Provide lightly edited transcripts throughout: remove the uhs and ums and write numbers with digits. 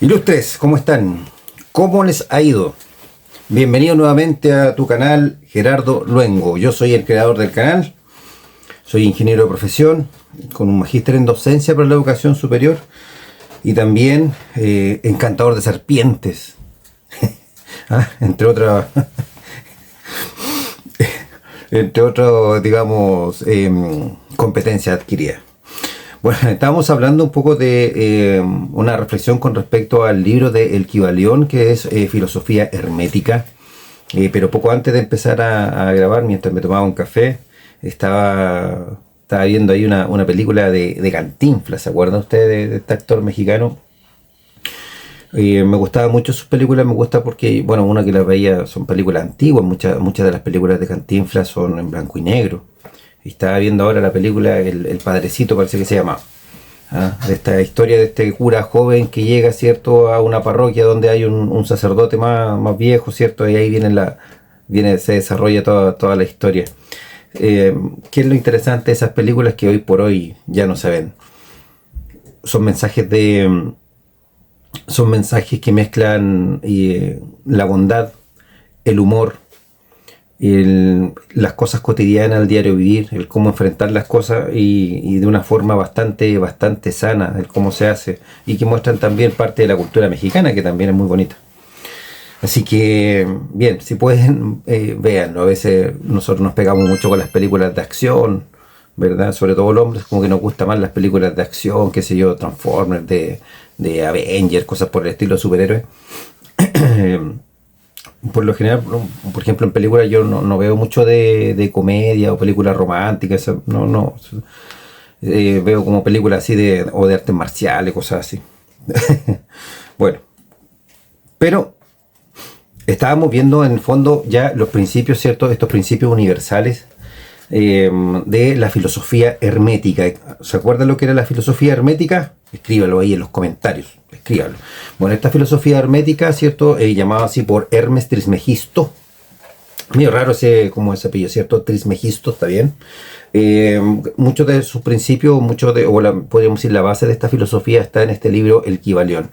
Ilustres, ¿cómo están? ¿Cómo les ha ido? Bienvenido nuevamente a tu canal, Gerardo Luengo. Yo soy el creador del canal, soy ingeniero de profesión, con un magíster en docencia para la educación superior y también encantador de serpientes, entre otras, digamos, competencias adquiridas. Bueno, estábamos hablando un poco de una reflexión con respecto al libro de El Kybalión, que es filosofía hermética. Pero poco antes de empezar a grabar, mientras me tomaba un café, estaba viendo ahí una película de Cantinflas. ¿Se acuerdan ustedes de este actor mexicano? Me gustaban mucho sus películas, me gusta porque, bueno, una que las veía son películas antiguas, muchas de las películas de Cantinflas son en blanco y negro. Y estaba viendo ahora la película El Padrecito, parece que se llama. De esta historia de este cura joven que llega, ¿cierto?, a una parroquia donde hay un sacerdote más viejo, ¿cierto? Y ahí se desarrolla toda la historia. ¿Qué es lo interesante de esas películas que hoy por hoy ya no se ven? Son mensajes que mezclan la bondad, el humor, las cosas cotidianas, el diario vivir, el cómo enfrentar las cosas y de una forma bastante sana, el cómo se hace, y que muestran también parte de la cultura mexicana, que también es muy bonita. Así que, bien, si pueden, véanlo. A veces nosotros nos pegamos mucho con las películas de acción, ¿verdad? Sobre todo los hombres, como que nos gustan más las películas de acción, qué sé yo, Transformers, de Avengers, cosas por el estilo, superhéroes. Por lo general, por ejemplo, en películas yo no veo mucho de comedia o películas románticas, no. Veo como películas así o de artes marciales, cosas así. Bueno, pero estábamos viendo en el fondo ya los principios, ¿cierto? Estos principios universales de la filosofía hermética. ¿Se acuerdan lo que era la filosofía hermética? Escríbalo ahí en los comentarios, escríbalo. Bueno, esta filosofía hermética, ¿cierto? Llamada así por Hermes Trismegisto. Medio raro ese apellido, ¿cierto? Trismegisto, está bien. Muchos de sus principios, podríamos decir la base de esta filosofía está en este libro, El Kybalión.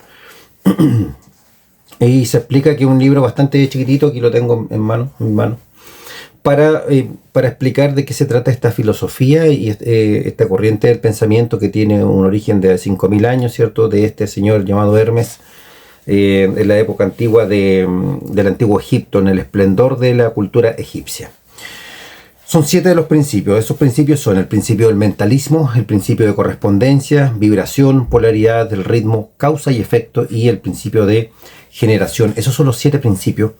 Y se explica que es un libro bastante chiquitito, aquí lo tengo en mi mano, para explicar de qué se trata esta filosofía y esta corriente del pensamiento que tiene un origen de 5.000 años, ¿cierto? De este señor llamado Hermes, en la época antigua del antiguo Egipto, en el esplendor de la cultura egipcia. Son 7 de los principios. Esos principios son el principio del mentalismo, el principio de correspondencia, vibración, polaridad, del ritmo, causa y efecto, y el principio de generación. Esos son los 7 principios.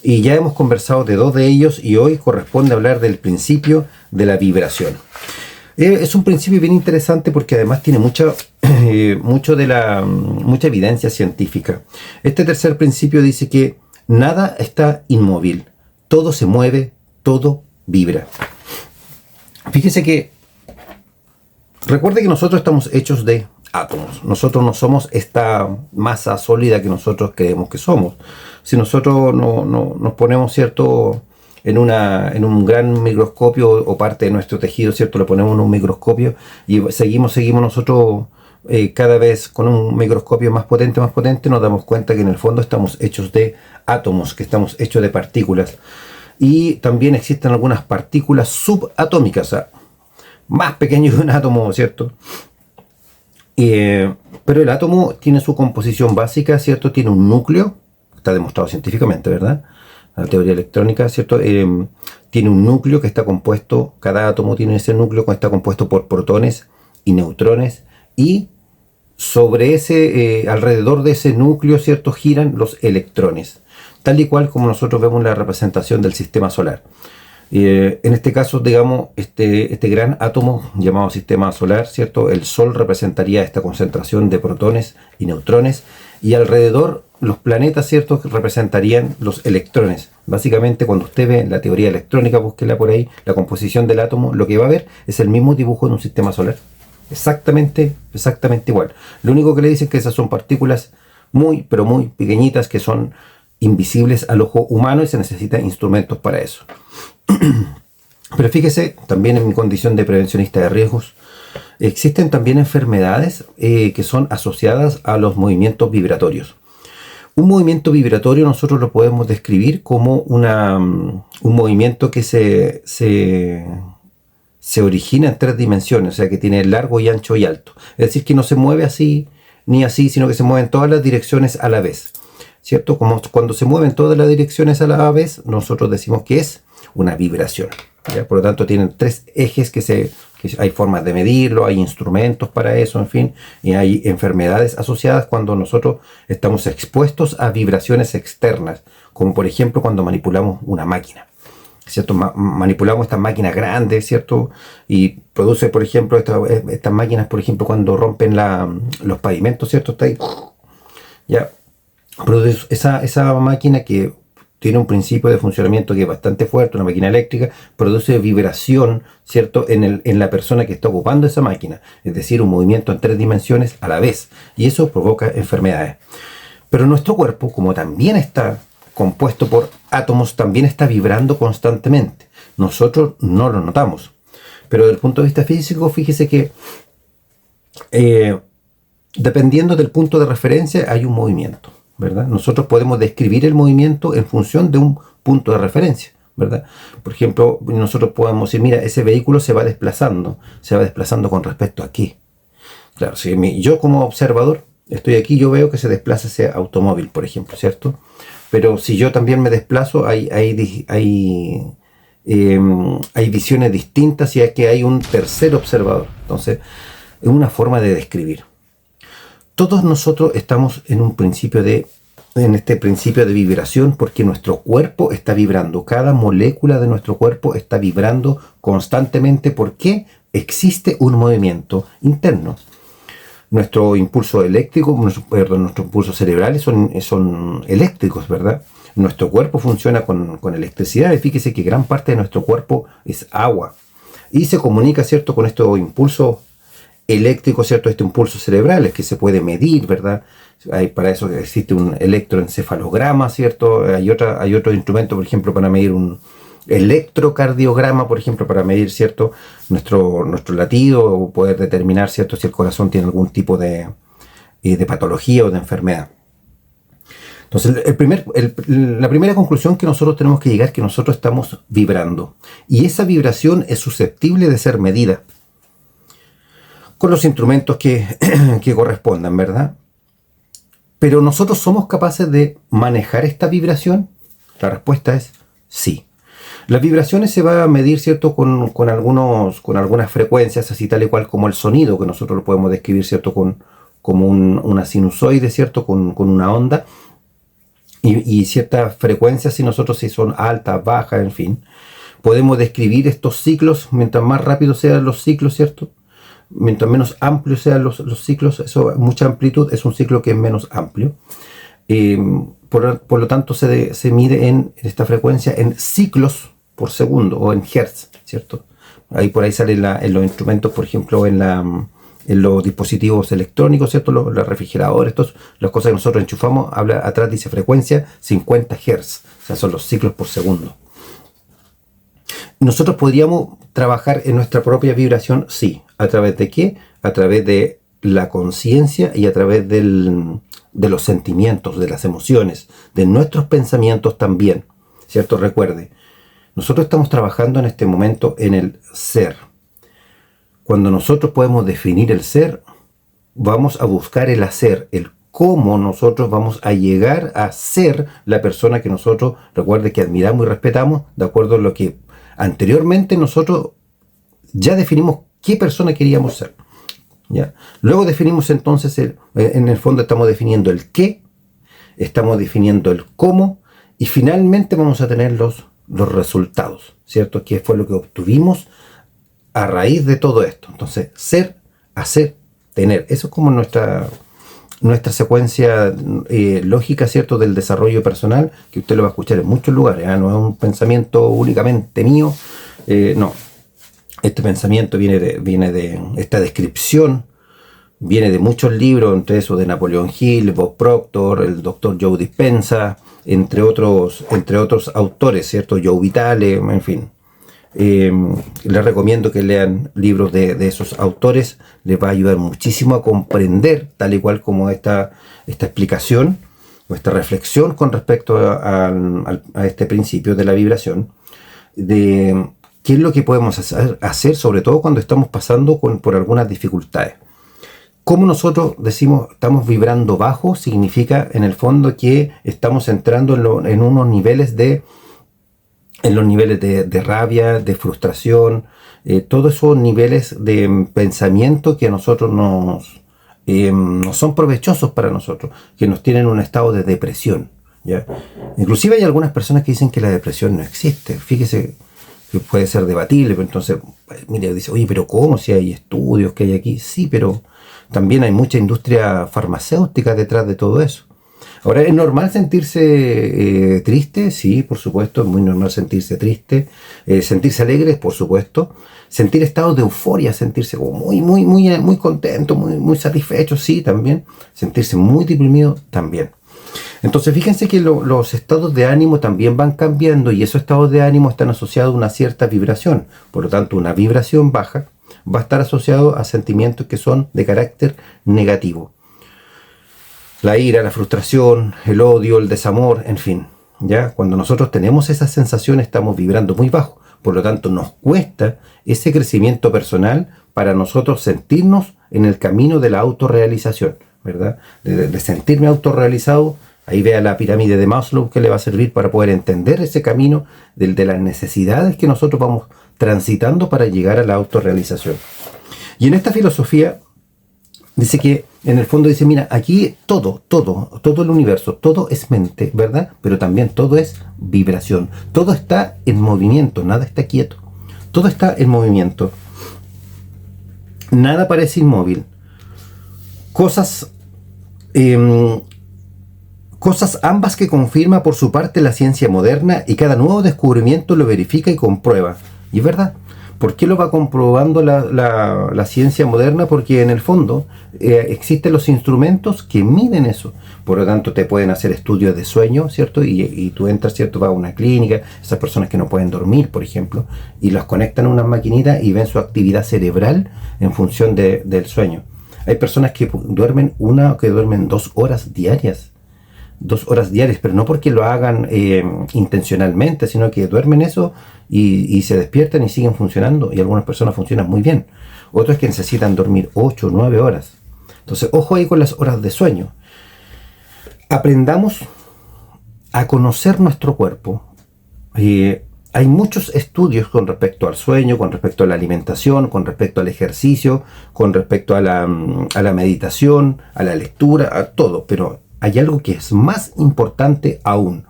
Y ya hemos conversado de 2 de ellos y hoy corresponde hablar del principio de la vibración. Es un principio bien interesante porque además tiene mucha evidencia científica. Este tercer principio dice que nada está inmóvil, todo se mueve, todo vibra. Fíjese que recuerde que nosotros estamos hechos de átomos. Nosotros no somos esta masa sólida que nosotros creemos que somos. Si nosotros nos ponemos, ¿cierto?, en un gran microscopio o parte de nuestro tejido, ¿cierto?, lo ponemos en un microscopio y seguimos nosotros cada vez con un microscopio más potente, nos damos cuenta que en el fondo estamos hechos de átomos, que estamos hechos de partículas. Y también existen algunas partículas subatómicas, o sea, más pequeñas que un átomo, ¿cierto? Pero el átomo tiene su composición básica, ¿cierto? Tiene un núcleo, está demostrado científicamente, ¿verdad? La teoría electrónica, ¿cierto? Tiene un núcleo que está compuesto, cada átomo tiene ese núcleo que está compuesto por protones y neutrones, y sobre alrededor de ese núcleo, ¿cierto?, giran los electrones, tal y cual como nosotros vemos la representación del sistema solar. En este caso, digamos, este gran átomo llamado sistema solar, ¿cierto? El Sol representaría esta concentración de protones y neutrones, y alrededor los planetas, ¿cierto?, representarían los electrones. Básicamente, cuando usted ve la teoría electrónica, búsquela por ahí, la composición del átomo, lo que va a ver es el mismo dibujo de un sistema solar. Exactamente igual. Lo único que le dicen es que esas son partículas muy, pero muy pequeñitas, que son invisibles al ojo humano y se necesitan instrumentos para eso. Pero fíjese, también en mi condición de prevencionista de riesgos, Existen también enfermedades que son asociadas a los movimientos vibratorios. Un movimiento vibratorio nosotros lo podemos describir como un movimiento que se origina en 3 dimensiones, o sea que tiene largo y ancho y alto. Es decir, que no se mueve así ni así, sino que se mueve en todas las direcciones a la vez. ¿Cierto? Como cuando se mueven todas las direcciones a la vez, nosotros decimos que es una vibración. ¿Ya? Por lo tanto, tienen 3 ejes que hay formas de medirlo, hay instrumentos para eso, en fin, y hay enfermedades asociadas cuando nosotros estamos expuestos a vibraciones externas, como por ejemplo cuando manipulamos una máquina. ¿Cierto? Manipulamos estas máquinas grandes, ¿cierto? Y produce, por ejemplo, estas máquinas, por ejemplo, cuando rompen los pavimentos, ¿cierto? Está ahí, ya, produce esa máquina que tiene un principio de funcionamiento que es bastante fuerte, una máquina eléctrica, produce vibración, ¿cierto? En la persona que está ocupando esa máquina, es decir, un movimiento en 3 dimensiones a la vez, y eso provoca enfermedades. Pero nuestro cuerpo, como también está compuesto por átomos, también está vibrando constantemente. Nosotros no lo notamos. Pero desde el punto de vista físico, fíjese que dependiendo del punto de referencia hay un movimiento, ¿verdad? Nosotros podemos describir el movimiento en función de un punto de referencia, ¿verdad? Por ejemplo, nosotros podemos decir, mira, ese vehículo se va desplazando con respecto a qué. Claro, si yo como observador estoy aquí, yo veo que se desplaza ese automóvil, por ejemplo, ¿cierto? Pero si yo también me desplazo, hay visiones distintas y es que hay un tercer observador. Entonces, es una forma de describir. Todos nosotros estamos en este principio de vibración porque nuestro cuerpo está vibrando. Cada molécula de nuestro cuerpo está vibrando constantemente porque existe un movimiento interno. Nuestro impulso eléctrico, nuestros impulsos cerebrales son eléctricos, ¿verdad? Nuestro cuerpo funciona con electricidad y fíjese que gran parte de nuestro cuerpo es agua. Y se comunica, ¿cierto?, con estos impulsos eléctricos, ¿cierto?, estos impulsos cerebrales que se puede medir, ¿verdad? Para eso existe un electroencefalograma, ¿cierto? Hay otro instrumento, por ejemplo, para medir un electrocardiograma, por ejemplo, para medir, ¿cierto?, nuestro latido o poder determinar, ¿cierto?, si el corazón tiene algún tipo de patología o de enfermedad. Entonces, la primera conclusión que nosotros tenemos que llegar es que nosotros estamos vibrando. Y esa vibración es susceptible de ser medida con los instrumentos que correspondan, ¿verdad? Pero ¿nosotros somos capaces de manejar esta vibración? La respuesta es sí. Las vibraciones se van a medir, ¿cierto?, con algunas frecuencias, así tal y cual como el sonido, que nosotros lo podemos describir, ¿cierto?, como una sinusoide, ¿cierto?, con una onda, y ciertas frecuencias, si son altas, bajas, en fin. Podemos describir estos ciclos, mientras más rápido sean los ciclos, ¿cierto?, mientras menos amplios sean los ciclos, eso, mucha amplitud es un ciclo que es menos amplio. Por lo tanto, se mide en esta frecuencia en ciclos por segundo o en hertz, ¿cierto? Por ahí salen en los instrumentos, por ejemplo, en los dispositivos electrónicos, ¿cierto? Los refrigeradores, las cosas que nosotros enchufamos, atrás dice frecuencia 50 hertz, o sea, son los ciclos por segundo. ¿Nosotros podríamos trabajar en nuestra propia vibración? Sí. ¿A través de qué? A través de la conciencia y a través de los sentimientos, de las emociones, de nuestros pensamientos también, ¿cierto? Recuerde, nosotros estamos trabajando en este momento en el ser. Cuando nosotros podemos definir el ser, vamos a buscar el hacer, el cómo nosotros vamos a llegar a ser la persona que nosotros, recuerde, que admiramos y respetamos, de acuerdo a lo que anteriormente nosotros ya definimos qué persona queríamos ser. ¿Ya? Luego definimos entonces, en el fondo estamos definiendo el qué, estamos definiendo el cómo, y finalmente vamos a tener los resultados, ¿cierto? Que fue lo que obtuvimos a raíz de todo esto. Entonces, ser, hacer, tener. Eso es como nuestra secuencia lógica, ¿cierto?, del desarrollo personal, que usted lo va a escuchar en muchos lugares, ¿eh? No es un pensamiento únicamente mío, no. Este pensamiento viene de esta descripción, viene de muchos libros, entre esos de Napoleon Hill, Bob Proctor, el Dr. Joe Dispenza, entre otros autores, ¿cierto? Joe Vitale, en fin. Les recomiendo que lean libros de esos autores, les va a ayudar muchísimo a comprender, tal y cual como esta explicación o esta reflexión con respecto a este principio de la vibración, de qué es lo que podemos hacer, sobre todo cuando estamos pasando por algunas dificultades. Como nosotros decimos estamos vibrando bajo, significa en el fondo que estamos entrando en unos niveles de rabia, de frustración, todos esos niveles de pensamiento que a nosotros no son provechosos para nosotros, que nos tienen en un estado de depresión, ¿ya? Inclusive hay algunas personas que dicen que la depresión no existe. Fíjese que puede ser debatible, pero entonces, mire, dice, oye, pero ¿cómo? Si hay estudios que hay aquí. Sí, pero también hay mucha industria farmacéutica detrás de todo eso. Ahora, ¿es normal sentirse triste? Sí, por supuesto, es muy normal sentirse triste. Sentirse alegre, por supuesto. Sentir estados de euforia, sentirse como muy contento, muy satisfecho, sí, también. Sentirse muy deprimido, también. Entonces, fíjense que los estados de ánimo también van cambiando y esos estados de ánimo están asociados a una cierta vibración. Por lo tanto, una vibración baja va a estar asociado a sentimientos que son de carácter negativo. La ira, la frustración, el odio, el desamor, en fin. ¿Ya? Cuando nosotros tenemos esas sensaciones estamos vibrando muy bajo. Por lo tanto, nos cuesta ese crecimiento personal para nosotros sentirnos en el camino de la autorrealización, ¿verdad? De sentirme autorrealizado. Ahí vea la pirámide de Maslow, que le va a servir para poder entender ese camino de las necesidades que nosotros vamos transitando para llegar a la autorrealización. Y en esta filosofía dice que, en el fondo dice, mira, aquí todo el universo, todo es mente, ¿verdad? Pero también todo es vibración. Todo está en movimiento, nada está quieto. Todo está en movimiento. Nada parece inmóvil. Cosas ambas que confirma por su parte la ciencia moderna y cada nuevo descubrimiento lo verifica y comprueba. Y es verdad. ¿Por qué lo va comprobando la ciencia moderna? Porque en el fondo existen los instrumentos que miden eso. Por lo tanto, te pueden hacer estudios de sueño, ¿cierto? Y tú entras, ¿cierto? Vas a una clínica, esas personas que no pueden dormir, por ejemplo, y las conectan a una maquinita y ven su actividad cerebral en función del sueño. Hay personas que duermen 2 horas diarias. 2 horas diarias, pero no porque lo hagan intencionalmente, sino que duermen eso y se despiertan y siguen funcionando. Y algunas personas funcionan muy bien. Otros que necesitan dormir 8 o 9 horas. Entonces, ojo ahí con las horas de sueño. Aprendamos a conocer nuestro cuerpo. Hay muchos estudios con respecto al sueño, con respecto a la alimentación, con respecto al ejercicio, con respecto a la meditación, a la lectura, a todo, pero hay algo que es más importante aún: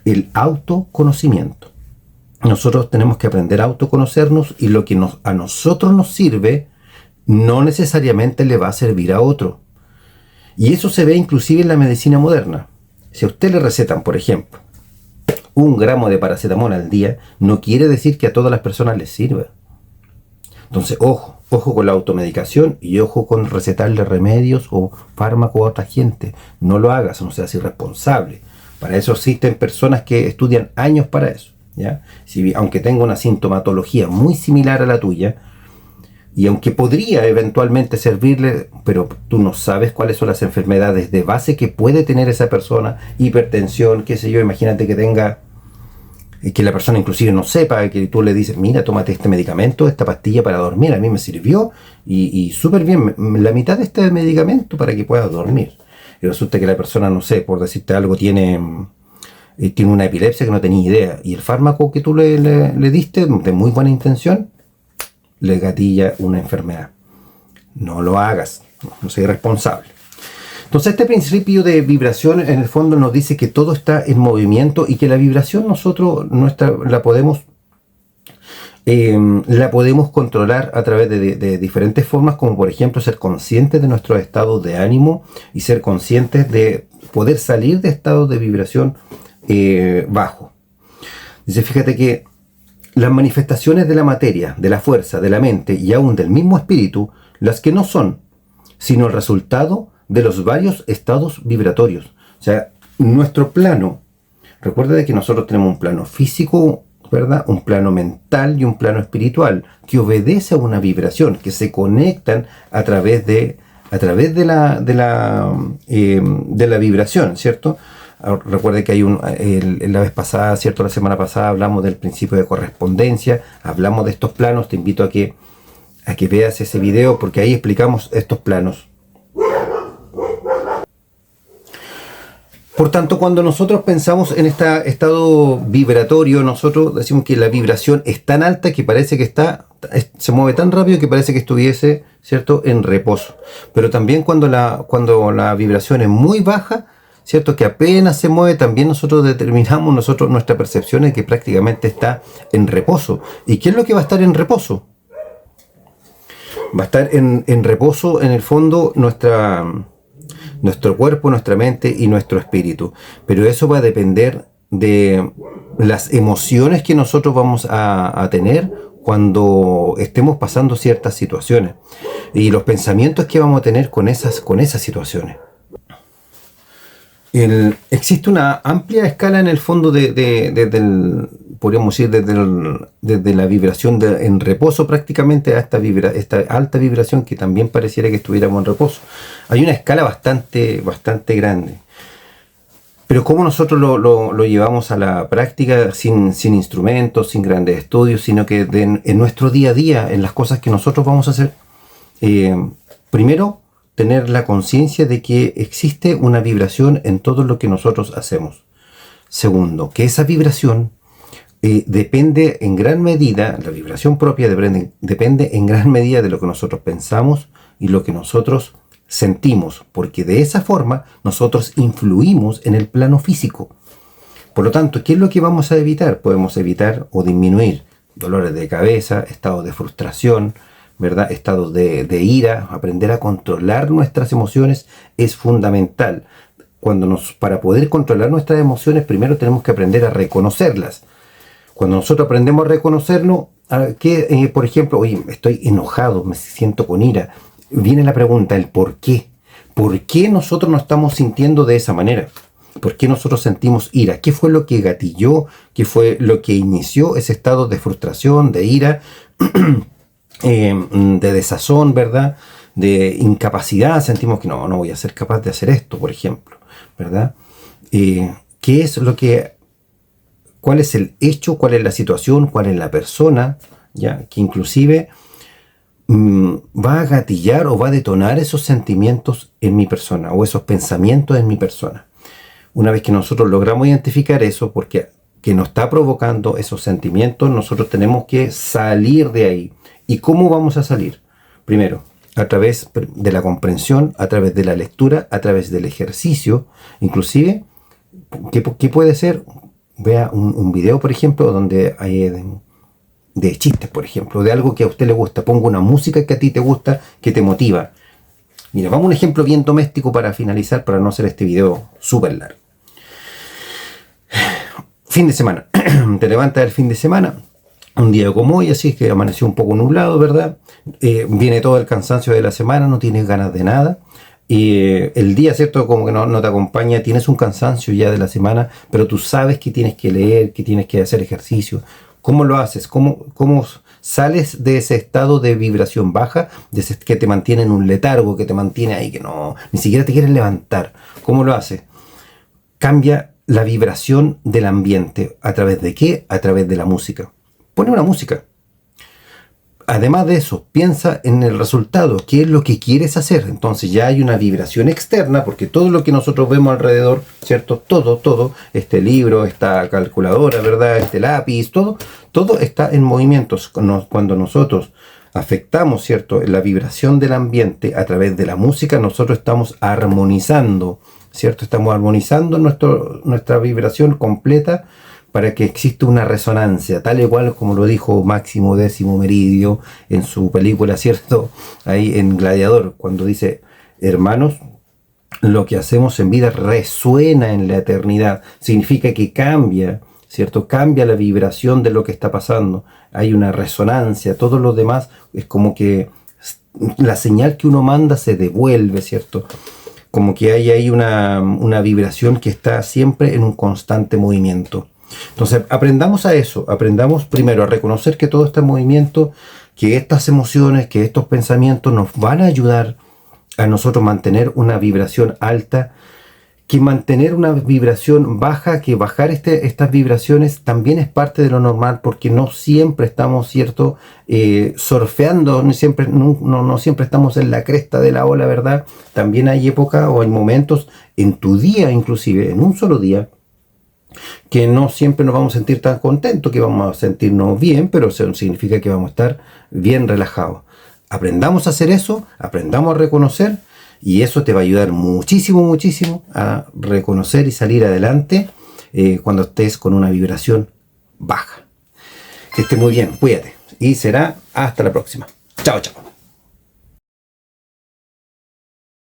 el autoconocimiento. Nosotros tenemos que aprender a autoconocernos y lo que a nosotros nos sirve no necesariamente le va a servir a otro. Y eso se ve inclusive en la medicina moderna. Si a usted le recetan, por ejemplo, 1 gramo de paracetamol al día, no quiere decir que a todas las personas les sirva. Entonces, ojo con la automedicación y ojo con recetarle remedios o fármacos a otra gente. No lo hagas, no seas irresponsable. Para eso existen personas que estudian años para eso, ¿ya? Aunque tenga una sintomatología muy similar a la tuya, y aunque podría eventualmente servirle, pero tú no sabes cuáles son las enfermedades de base que puede tener esa persona, hipertensión, qué sé yo, imagínate que la persona inclusive no sepa, que tú le dices, mira, tómate este medicamento, esta pastilla para dormir, a mí me sirvió, y súper bien, la mitad de este medicamento para que puedas dormir. Y resulta que la persona, no sé, por decirte algo, tiene una epilepsia que no tenía idea, y el fármaco que tú le diste, de muy buena intención, le gatilla una enfermedad. No lo hagas, no seas irresponsable. Entonces, este principio de vibración en el fondo nos dice que todo está en movimiento y que la vibración nosotros la podemos controlar a través de diferentes formas, como por ejemplo ser conscientes de nuestros estados de ánimo y ser conscientes de poder salir de estados de vibración bajo. Dice, fíjate que las manifestaciones de la materia, de la fuerza, de la mente y aún del mismo espíritu, las que no son sino el resultado de los varios estados vibratorios. O sea, nuestro plano, recuerda de que nosotros tenemos un plano físico, ¿verdad? Un plano mental y un plano espiritual, que obedece a una vibración, que se conectan a través de la vibración, ¿cierto? Recuerde que hay la vez pasada, ¿cierto? La semana pasada hablamos del principio de correspondencia, hablamos de estos planos. Te invito a que veas ese video, porque ahí explicamos estos planos. Por tanto, cuando nosotros pensamos en este estado vibratorio, nosotros decimos que la vibración es tan alta que parece que se mueve tan rápido que parece que estuviese, ¿cierto?, en reposo. Pero también cuando la vibración es muy baja, ¿cierto?, que apenas se mueve, también nosotros determinamos nuestra percepción de que prácticamente está en reposo. ¿Y qué es lo que va a estar en reposo? Va a estar en reposo, en el fondo, nuestro cuerpo, nuestra mente y nuestro espíritu. Pero eso va a depender de las emociones que nosotros vamos a tener cuando estemos pasando ciertas situaciones y los pensamientos que vamos a tener con esas situaciones. Existe una amplia escala en el fondo podríamos decir, desde la vibración en reposo prácticamente a esta alta vibración que también pareciera que estuviéramos en reposo. Hay una escala bastante grande. Pero cómo nosotros lo llevamos a la práctica sin instrumentos, sin grandes estudios, sino que en nuestro día a día, en las cosas que nosotros vamos a hacer. Primero, tener la conciencia de que existe una vibración en todo lo que nosotros hacemos. Segundo, que esa vibración depende en gran medida, la vibración propia depende en gran medida de lo que nosotros pensamos y lo que nosotros sentimos, porque de esa forma nosotros influimos en el plano físico. Por lo tanto, ¿qué es lo que vamos a evitar? Podemos evitar o disminuir dolores de cabeza, estados de frustración, ¿verdad? Estados de ira. Aprender a controlar nuestras emociones es fundamental. Para poder controlar nuestras emociones, primero tenemos que aprender a reconocerlas. Cuando nosotros aprendemos a reconocerlo, por ejemplo, oye, estoy enojado, me siento con ira, viene la pregunta, el por qué. ¿Por qué nosotros nos estamos sintiendo de esa manera? ¿Por qué nosotros sentimos ira? ¿Qué fue lo que gatilló? ¿Qué fue lo que inició ese estado de frustración, de ira? De desazón, ¿verdad? De incapacidad, sentimos que no voy a ser capaz de hacer esto, por ejemplo, ¿verdad? ¿Cuál es el hecho, cuál es la situación, cuál es la persona, ya, que inclusive va a gatillar o va a detonar esos sentimientos en mi persona o esos pensamientos en mi persona? Una vez que nosotros logramos identificar eso, porque que nos está provocando esos sentimientos, nosotros tenemos que salir de ahí. ¿Y cómo vamos a salir? Primero, a través de la comprensión, a través de la lectura, a través del ejercicio. Inclusive, ¿qué puede ser? Vea un video, por ejemplo, donde hay de chistes, por ejemplo, de algo que a usted le gusta. Ponga una música que a ti te gusta, que te motiva. Mira, vamos a un ejemplo bien doméstico para finalizar, para no hacer este video súper largo. Fin de semana. Te levantas el fin de semana, un día como hoy, así es que amaneció un poco nublado, ¿verdad? Viene todo el cansancio de la semana, no tienes ganas de nada. El día, ¿cierto? Como que no te acompaña, tienes un cansancio ya de la semana, pero tú sabes que tienes que leer, que tienes que hacer ejercicio. ¿Cómo lo haces? ¿Cómo sales de ese estado de vibración baja, de ese que te mantiene en un letargo, que te mantiene ahí, que ni siquiera te quieres levantar? ¿Cómo lo haces? Cambia la vibración del ambiente. ¿A través de qué? A través de la música. Pone una música. Además de eso, piensa en el resultado, qué es lo que quieres hacer. Entonces ya hay una vibración externa, porque todo lo que nosotros vemos alrededor, ¿cierto? Todo, este libro, esta calculadora, ¿verdad? Este lápiz, todo está en movimientos. Cuando nosotros afectamos, ¿cierto?, la vibración del ambiente a través de la música, nosotros estamos armonizando, ¿cierto? Estamos armonizando nuestra vibración completa, para que exista una resonancia, tal y cual como lo dijo Máximo Décimo Meridio en su película, ¿cierto? Ahí en Gladiador, cuando dice, hermanos, lo que hacemos en vida resuena en la eternidad. Significa que cambia, ¿cierto? Cambia la vibración de lo que está pasando. Hay una resonancia, todo lo demás es como que la señal que uno manda se devuelve, ¿cierto? Como que hay ahí una vibración que está siempre en un constante movimiento. Entonces, aprendamos a eso, aprendamos primero a reconocer que todo este movimiento, que estas emociones, que estos pensamientos nos van a ayudar a nosotros mantener una vibración alta, que mantener una vibración baja, que bajar estas vibraciones también es parte de lo normal, porque no siempre estamos, ¿cierto?, surfeando, no siempre estamos en la cresta de la ola, ¿verdad? También hay épocas o hay momentos en tu día, inclusive en un solo día, que no siempre nos vamos a sentir tan contentos, que vamos a sentirnos bien, pero eso significa que vamos a estar bien relajados. Aprendamos a hacer eso, aprendamos a reconocer, y eso te va a ayudar muchísimo, muchísimo a reconocer y salir adelante cuando estés con una vibración baja. Que esté muy bien, cuídate, y será hasta la próxima. Chao, chao.